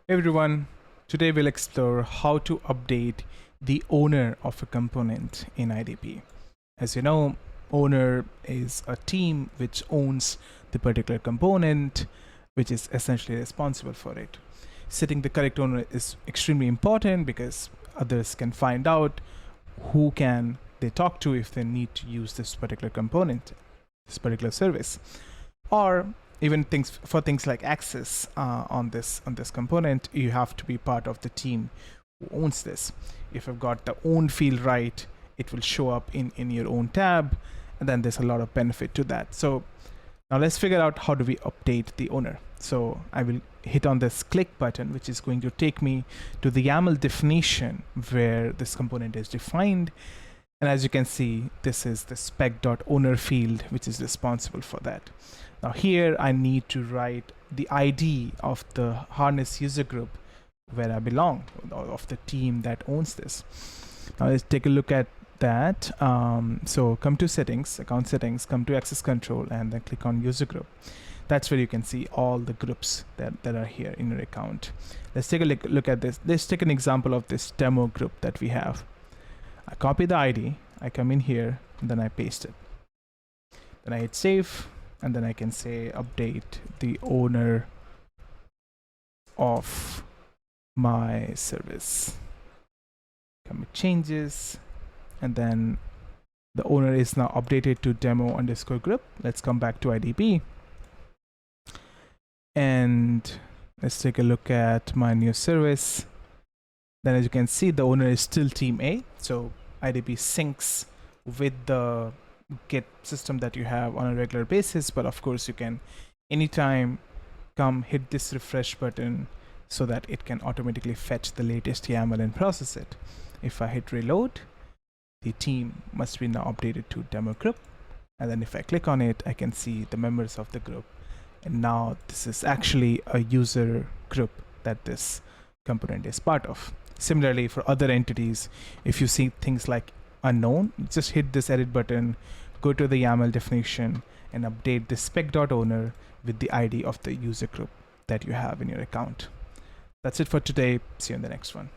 Everyone, today we'll explore how to update the owner of a component in IDP. As you know, owner is a team which owns the particular component, which is essentially responsible for it. Setting the correct owner is extremely important because others can find out who can they talk to if they need to use this particular component, this particular service, or even things like access on this component. You have to be part of the team who owns this. If you've got the own field right, it will show up in your own tab, and then there's a lot of benefit to that. So now let's figure out how do we update the owner. So I will hit on this click button, which is going to take me to the YAML definition where this component is defined. And as you can see, this is the spec.owner field, which is responsible for that. Now here I need to write the ID of the Harness user group where I belong, of the team that owns this. Now let's take a look at that. So come to settings, account settings, come to access control, and then click on user group. That's where you can see all the groups that are here in your account. Let's take a look at this. Let's take an example of this demo group that we have. I copy the ID, I come in here, and then I paste it. Then I hit save, and then I can say update the owner of my service. Commit changes, and then the owner is now updated to demo_group. Let's come back to IDP, and let's take a look at my new service. Then as you can see, the owner is still team A. So IDP syncs with the Git system that you have on a regular basis, but of course you can anytime come hit this refresh button so that it can automatically fetch the latest YAML and process it. If I hit reload, the team must be now updated to demo group, and then if I click on it, I can see the members of the group, and now this is actually a user group that this component is part of. Similarly, for other entities, if you see things like unknown, just hit this edit button, go to the YAML definition, and update the spec.owner with the ID of the user group that you have in your account. That's it for today. See you in the next one.